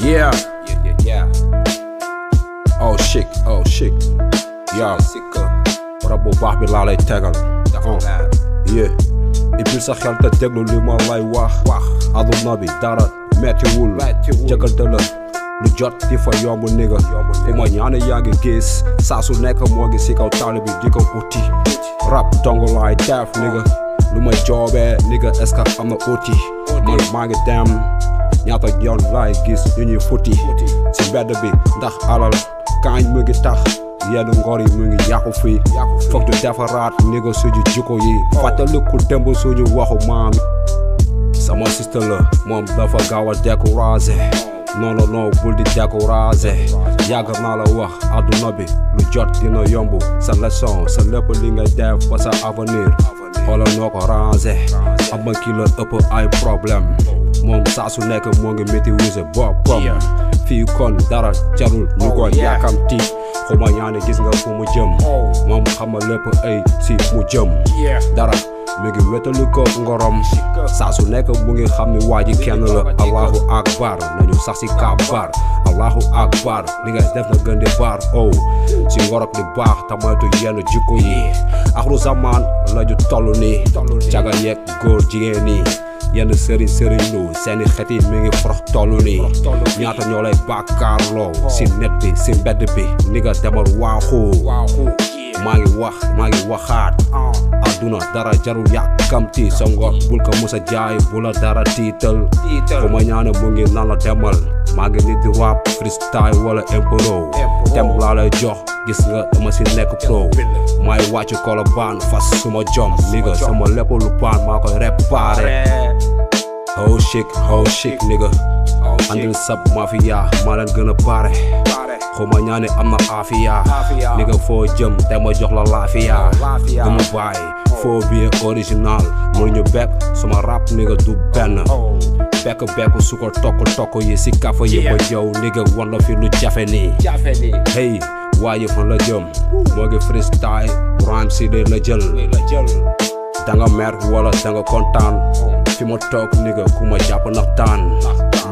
Yeah. Yeah. Oh shit. Yo. Rab bu baax bi laa lay tegal. Yeah. Ibil sa xel te déglu li ma lay wax. Aduna bi dara mettiwul. Jëkkante la lu jot di fa yomb nigga. Fu ma ñaane yaa ngi gis saa su nekk moo ngi si kaw taali bi di ko uti. Rap dong laay def nigga. lu may joobee nigga est-ce que am na uti. Man maa ngi dem ñaata yoon laay gis ñu ñuy futi si mbedd bi ndax alal kaañ mu ngi tax yenn ngor yi mu ngi yàqu fii foog ñu defaraat nigga suñu jikko yi fàttaliku démb suñu waxu maam. Sama sister la moom dafa gaaw a découragé non bul di découragé yàgg naa la wax àdduna bi lu jot dina yomb sa leçon sa lépp li ngay def ba sa avenir xoolal noo ko rangé am na ki la ëpp ay problème moom saa su nekk moo ngi maîtriser boppam fii kon dara jarul ñu ko yàkkamti xuma ñaane gis nga fu mu jëm moom xam nga lépp ay si mu jëm dara mi ngi wetali ko ngorom saa su nekk mu ngi xam ni waa ji kenn la allahu akbar nañu sax si kabar allahu akbar li ngay def na gën di bar oh si ngorok di baax tamaytu yenn jikko yi axru zaman la ju toll ni caga yeeg góor jigéen ni yenn sëriñ lu seeni xet yi mi ngi forox toll ni ñaata ñoo lay bàkkaarloo si net bi si mbedd bi ni nga demal waaxu maa ngi waxaat aduna dara jarul yàkkamti sa ngor bul ko musa jaay bu la dara tiital fu ma ñaane mu ngi nan la demal maa ngi nit di rap freestyle wala impro tem laa lay jox gis nga dama si nekk pro maay wàcc kolobaan fas suma jom nigga sama lépp lu paan maa koy réparé how chic nigga andil sab mafia maa leen gën a pare xuma ñaane am na afiya nigga foo jëm te ma jox la laafiya dama bàyyi foo bien original mënu ñu bekk sama rap nigga du benn bekk su ko tokk yi si kafa yi ba yow nigga wan la fi lu jafe nii hey waaye fan la jëm moo ngi freestyle rhyme si de la jël danga mer wala danga kontaan fi ma toog nigga ku ma jàpp naxtaan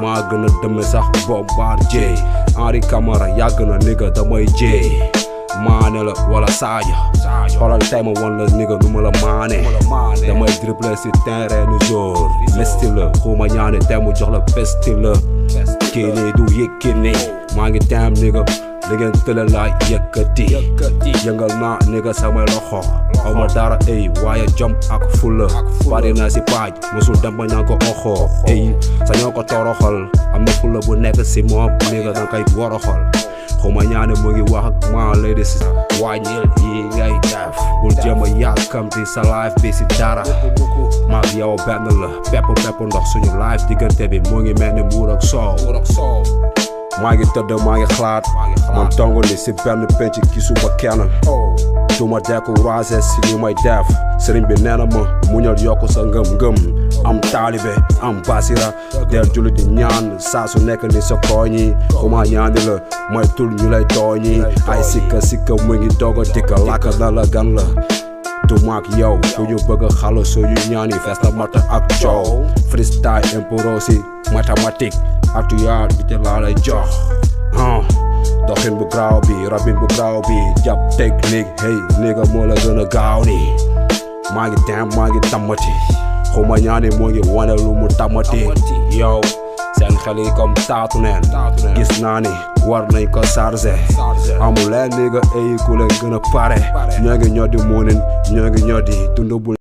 maa gën a dëmme sax Bombardier Henri Camara yàgg na nigga damay jeey maane la wala Sadio xoolal tey ma wan la nigga nu ma la maane damay dribble si terrain nu jour mesti la xuma ñaane tey mu jox la pesti la kii nii du yëkki nii maa ngi dem nigga li ngeen tële laa yëkkati yëngal naa nigga samay loxo xaw ma dara ey waaye jom ak fulla bari na si paaj musul dem ba ñaan ko oxo ey sañoo ko toroxal am na fulla bu nekk si moom nigga danga koy woroxal xuma ñaane mu ngi wax ak maa lay de si wàññil yi ngay def bul jéem a yàkkamti sa life bi si dara maag yow benn la pepp ndox suñu life diggante bi mu ngi mel ni mbuur ak soow maa ngi tëdd maa ngi xalaat man tongu ni si benn penc gisuma kenn duma découragé si li may def sëriñ bi nee na ma muñal yokku sa ngëm am taalibe am basira del julli di ñaan saa su nekk ni sa kooñi xuma ñaani la mooy tul ñu lay tooñi ay sikka mu ngi doog a dikka làkk na la gan la du maak yow fu ñu bëgg a xalo suñu ñaan yi fees na mata ak coow freestyle impro si mathématique actuel bi te laa lay jox doxin bu graaw bi rabin bu graaw bi jàpp technique hey nigga moo la gën a gaaw ni maa ngi dem maa ngi tamati xuma ñaani moo ngi wane lu mu tamati yow seen xel yi comme taatu neen gis naa ni war nañ ko chargé amul leen nigga ay ku leen gën a pare ñoo ngi ñoddi muunin ñoo ngi ñoddi dund bu